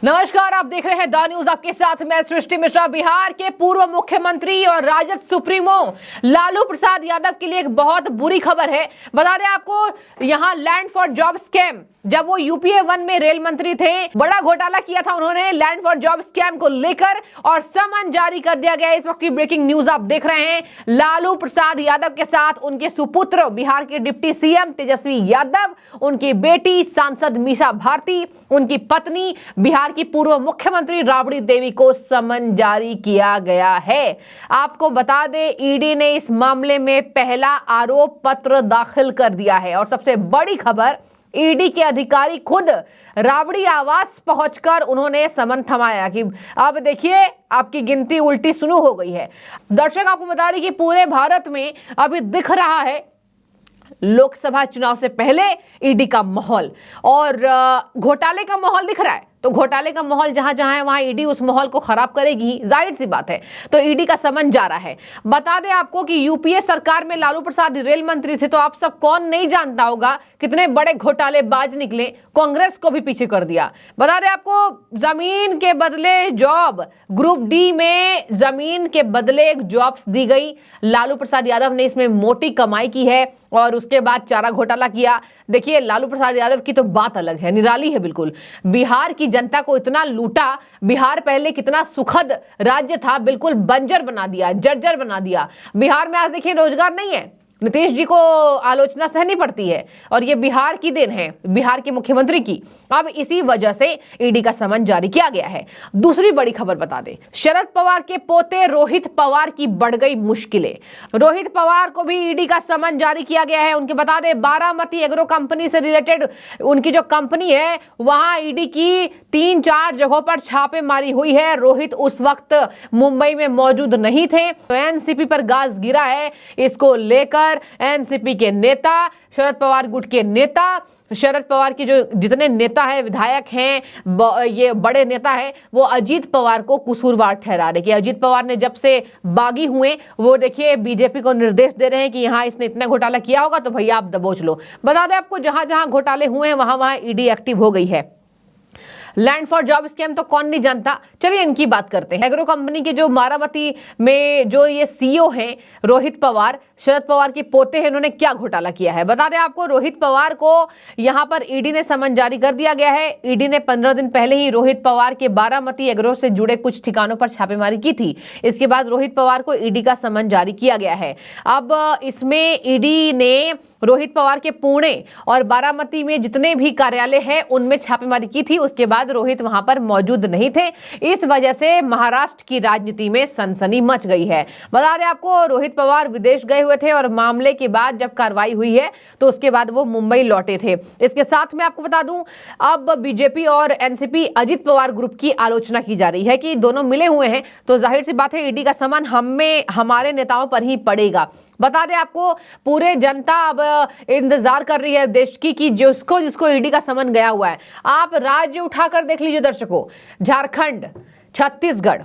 नमस्कार, आप देख रहे हैं द न्यूज। आपके साथ मैं सृष्टि मिश्रा। बिहार के पूर्व मुख्यमंत्री और राजद सुप्रीमो लालू प्रसाद यादव के लिए एक बहुत बुरी खबर है। बता दें आपको, यहां लैंड फॉर जॉब स्कैम, जब वो यूपीए 1 में रेल मंत्री थे, बड़ा घोटाला किया था उन्होंने लैंड फॉर जॉब स्कैम को लेकर और समन जारी कर दिया गया। इस वक्त की ब्रेकिंग न्यूज आप देख रहे हैं। लालू प्रसाद यादव के साथ उनके सुपुत्र बिहार के डिप्टी सीएम तेजस्वी यादव, उनकी बेटी सांसद मीसा भारती, उनकी पत्नी बिहार की पूर्व मुख्यमंत्री राबड़ी देवी को समन जारी किया गया है। आपको बता दें, ईडी ने इस मामले में पहला आरोप पत्र दाखिल कर दिया है और सबसे बड़ी खबर, ईडी के अधिकारी खुद राबड़ी आवास पहुंचकर उन्होंने समन थमाया कि अब देखिए आपकी गिनती उल्टी शुरू हो गई है। दर्शक, आपको बता दें कि पूरे भारत में अभी दिख रहा है लोकसभा चुनाव से पहले ईडी का माहौल और घोटाले का माहौल दिख रहा है। तो घोटाले का माहौल जहां जहां है वहां ईडी उस माहौल को खराब करेगी, जाहिर सी बात है। तो ईडी का समन जा रहा है। बता दें आपको कि यूपीए सरकार में लालू प्रसाद रेल मंत्री थे, तो आप सब कौन नहीं जानता होगा कितने बड़े घोटालेबाज निकले, कांग्रेस को भी पीछे कर दिया। बता दें आपको, जमीन के बदले जॉब, ग्रुप डी में जमीन के बदले एक जॉब्स दी गई। लालू प्रसाद यादव ने इसमें मोटी कमाई की है और उसके बाद चारा घोटाला किया। देखिए, लालू प्रसाद यादव की तो बात अलग है, निराली है बिल्कुल। बिहार की जनता को इतना लूटा। बिहार पहले कितना सुखद राज्य था, बिल्कुल बंजर बना दिया, जर्जर बना दिया। बिहार में आज देखिए रोजगार नहीं है। नीतीश जी को आलोचना सहनी पड़ती है और ये बिहार की देन है, बिहार के मुख्यमंत्री की। अब इसी वजह से ईडी का समन जारी किया गया है। दूसरी बड़ी खबर बता दें, शरद पवार के पोते रोहित पवार की बढ़ गई मुश्किलें। रोहित पवार को भी ईडी का समन जारी किया गया है। उनके बता दें, बारामती एग्रो कंपनी से रिलेटेड उनकी जो कंपनी है, वहां ईडी की 3-4 जगहों पर छापेमारी हुई है। रोहित उस वक्त मुंबई में मौजूद नहीं थे, तो एनसीपी पर गाज गिरा है। इसको लेकर एनसीपी के नेता, शरद पवार गुट के नेता, शरद पवार की जो जितने नेता है, विधायक हैं, ये बड़े नेता है, वो अजीत पवार को कसूरवार ठहरा रहे कि अजीत पवार ने जब से बागी हुए, वो देखिए बीजेपी को निर्देश दे रहे हैं कि यहाँ इसने इतना घोटाला किया होगा तो भैया आप दबोच लो। बता दें आपको, जहां जहां घोटाले हुए हैं वहां वहां ईडी एक्टिव हो गई है। लैंड फॉर जॉब स्कैम तो कौन नहीं जानता, चलिए इनकी बात करते हैं। एग्रो कंपनी के जो बारामती में जो ये सीईओ हैं रोहित पवार, शरद पवार के पोते हैं, इन्होंने क्या घोटाला किया है। बता दें आपको, रोहित पवार को यहां पर ईडी ने समन जारी कर दिया गया है। ईडी ने 15 दिन पहले ही रोहित पवार के बारामती एग्रो से जुड़े कुछ ठिकानों पर छापेमारी की थी। इसके बाद रोहित पवार को ईडी का समन जारी किया गया है। अब इसमें ईडी ने रोहित पवार के पुणे और बारामती में जितने भी कार्यालय हैं उनमें छापेमारी की थी। उसके बाद रोहित वहां पर मौजूद नहीं थे। इस वजह से महाराष्ट्र की राजनीति में सनसनी मच गई है। बता दें आपको, रोहित पवार विदेश गए हुए थे और मामले के बाद जब कार्रवाई हुई है तो उसके बाद वो मुंबई लौटे थे। इसके साथ में आपको बता दूं, अब बीजेपी और एनसीपी अजीत पवार ग्रुप की आलोचना की जा रही है कि दोनों मिले हुए हैं, तो जाहिर सी बात है ईडी का समन हमारे नेताओं पर ही पड़ेगा। बता दें आपको, पूरे जनता अब इंतजार कर रही है देश की कि जिसको ईडी का समन गया हुआ है। आप राज्य उठाकर देख लीजिए दर्शकों, झारखंड, छत्तीसगढ़,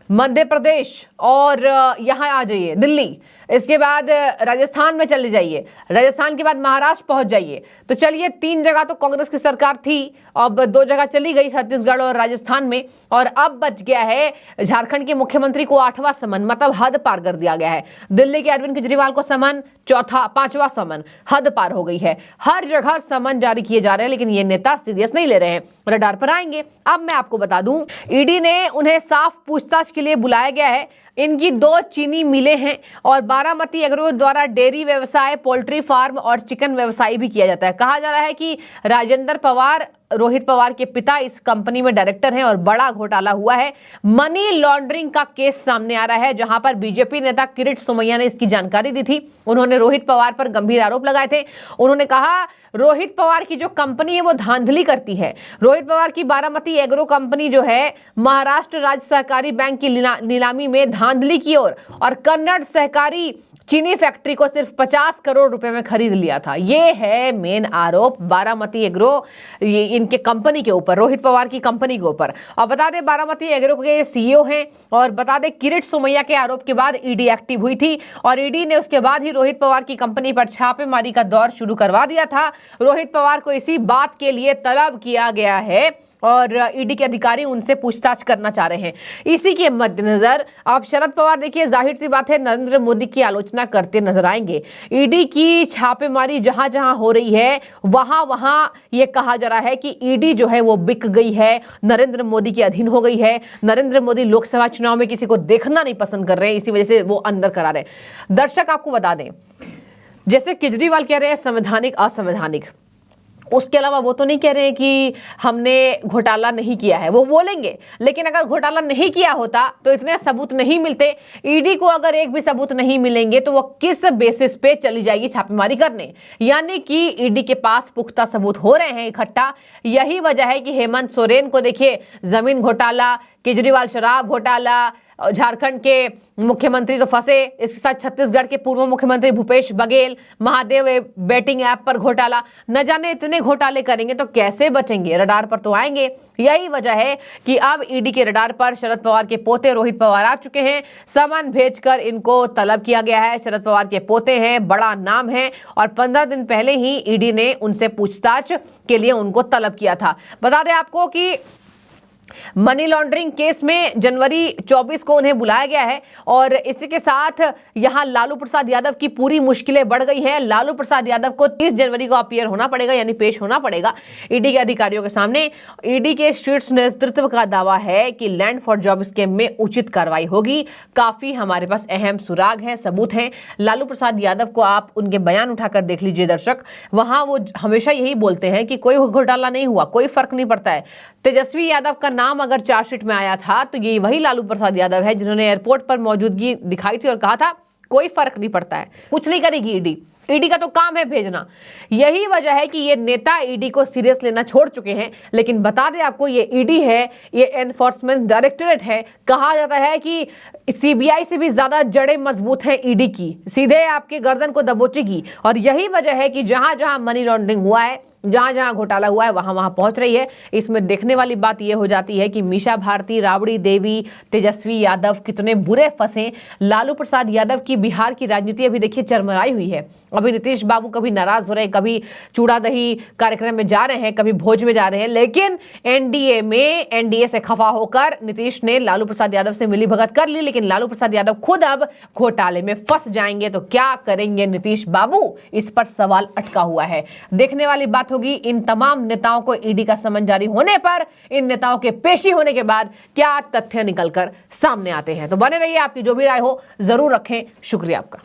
मध्य प्रदेश और यहां आ जाइए दिल्ली, इसके बाद राजस्थान में चले जाइए, राजस्थान के बाद महाराष्ट्र पहुंच जाइए। तो चलिए 3 जगह तो कांग्रेस की सरकार थी, अब 2 जगह चली गई, छत्तीसगढ़ और राजस्थान में, और अब बच गया है झारखंड के मुख्यमंत्री को 8वां समन, मतलब हद पार कर दिया गया है। दिल्ली के अरविंद केजरीवाल को समन, 5वां समन, हद पार हो गई है। हर जगह समन जारी किए जा रहे हैं, लेकिन ये नेता सीरियस नहीं ले रहे हैं, रडार पर आएंगे। अब मैं आपको बता दूं, ईडी ने उन्हें साफ पूछताछ के लिए बुलाया गया है। इनकी 2 चीनी मिलें हैं और बारामती एग्रो द्वारा डेयरी व्यवसाय, पोल्ट्री फार्म और चिकन व्यवसाय भी किया जाता है। कहा जा रहा है कि राजेंद्र पवार, रोहित पवार के पिता, इस कंपनी में डायरेक्टर हैं और बड़ा घोटाला हुआ है। मनी लॉन्ड्रिंग का केस सामने आ रहा है, जहां पर बीजेपी नेता किरीट सोमैया ने इसकी जानकारी दी थी। उन्होंने रोहित पवार पर गंभीर आरोप लगाए थे। उन्होंने कहा रोहित पवार की जो कंपनी है वो धांधली करती है। रोहित पवार की बारामती एग्रो कंपनी जो है, महाराष्ट्र राज्य सहकारी बैंक की नीलामी में धांधली की और कन्नड़ सहकारी चीनी फैक्ट्री को सिर्फ 50 करोड़ रुपए में खरीद लिया था। ये है मेन आरोप बारामती एग्रो, ये इनके कंपनी के ऊपर, रोहित पवार की कंपनी के ऊपर। और बता दें बारामती एग्रो के सीईओ हैं, और बता दें किरीट सोमैया के आरोप के बाद ईडी एक्टिव हुई थी और ईडी ने उसके बाद ही रोहित पवार की कंपनी पर छापेमारी का दौर शुरू करवा दिया था। रोहित पवार को इसी बात के लिए तलब किया गया है और ईडी के अधिकारी उनसे पूछताछ करना चाह रहे हैं। इसी के मद्देनजर अब शरद पवार देखिए जाहिर सी बात है नरेंद्र मोदी की आलोचना करते नजर आएंगे। ईडी की छापेमारी जहां जहां हो रही है वहां वहां ये कहा जा रहा है कि ईडी जो है वो बिक गई है, नरेंद्र मोदी के अधीन हो गई है। नरेंद्र मोदी लोकसभा चुनाव में किसी को देखना नहीं पसंद कर रहे हैं, इसी वजह से वो अंदर करा रहे हैं। दर्शक आपको बता दें, जैसे केजरीवाल कह रहे हैं संवैधानिक असंवैधानिक, उसके अलावा वो तो नहीं कह रहे हैं कि हमने घोटाला नहीं किया है, वो बोलेंगे। लेकिन अगर घोटाला नहीं किया होता तो इतने सबूत नहीं मिलते। ईडी को अगर एक भी सबूत नहीं मिलेंगे तो वो किस बेसिस पे चली जाएगी छापेमारी करने। यानी कि ईडी के पास पुख्ता सबूत हो रहे हैं इकट्ठा। यही वजह है कि हेमंत सोरेन को देखिए जमीन घोटाला, केजरीवाल शराब घोटाला, झारखंड के मुख्यमंत्री तो फंसे, इसके साथ छत्तीसगढ़ के पूर्व मुख्यमंत्री भूपेश बघेल, महादेव बेटिंग ऐप पर घोटाला, न जाने इतने घोटाले करेंगे तो कैसे बचेंगे, रडार पर तो आएंगे। यही वजह है कि अब ईडी के रडार पर शरद पवार के पोते रोहित पवार आ चुके हैं। समन भेजकर इनको तलब किया गया है। शरद पवार के पोते हैं, बड़ा नाम है और 15 दिन पहले ही ईडी ने उनसे पूछताछ के लिए उनको तलब किया था। बता दें आपको कि मनी लॉन्ड्रिंग केस में जनवरी 24 को उन्हें बुलाया गया है और इसी के साथ यहां लालू प्रसाद यादव की पूरी मुश्किलें बढ़ गई हैं। लालू प्रसाद यादव को 30 जनवरी को अपीयर होना पड़ेगा, यानी पेश होना पड़ेगा ईडी के अधिकारियों के सामने। ईडी के शीर्ष नेतृत्व का दावा है कि लैंड फॉर जॉब स्कीम में उचित कार्रवाई होगी। काफी हमारे पास अहम सुराग है, सबूत हैं। लालू प्रसाद यादव को आप उनके बयान उठाकर देख लीजिए दर्शक, वहां वो हमेशा यही बोलते हैं कि कोई घोटाला नहीं हुआ, कोई फर्क नहीं पड़ता है। तेजस्वी यादव का नाम अगर चार्जशीट में आया था तो ये वही लालू प्रसाद यादव है जिन्होंने एयरपोर्ट पर मौजूदगी दिखाई थी और कहा था कोई फर्क नहीं पड़ता है, कुछ नहीं करेगी ईडी, ईडी का तो काम है भेजना। यही वजह है कि ये नेता ईडी को सीरियस लेना छोड़ चुके हैं। लेकिन बता दें आपको, ये ईडी है, ये एनफोर्समेंट डायरेक्टरेट है। कहा जाता है कि सीबीआई से भी ज्यादा जड़ें मजबूत हैं ईडी की, सीधे आपके गर्दन को दबोचेगी। और यही वजह है कि जहां जहां मनी लॉन्ड्रिंग हुआ है, जहां जहां घोटाला हुआ है, वहां वहां पहुंच रही है। इसमें देखने वाली बात यह हो जाती है कि मीशा भारती, राबड़ी देवी, तेजस्वी यादव कितने बुरे फंसे। लालू प्रसाद यादव की बिहार की राजनीति अभी देखिए चरमराई हुई है। अभी नीतीश बाबू कभी नाराज हो रहे हैं, कभी चूड़ा दही कार्यक्रम में जा रहे हैं, कभी भोज में जा रहे हैं। लेकिन एनडीए में एनडीए से खफा होकर नीतीश ने लालू प्रसाद यादव से मिलीभगत कर ली। लेकिन लालू प्रसाद यादव खुद अब घोटाले में फंस जाएंगे तो क्या करेंगे नीतीश बाबू, इस पर सवाल अटका हुआ है। देखने वाली बात होगी इन तमाम नेताओं को ईडी का समन जारी होने पर, इन नेताओं के पेशी होने के बाद क्या तथ्य निकलकर सामने आते हैं। तो बने रहिए, आपकी जो भी राय हो जरूर रखें। शुक्रिया आपका।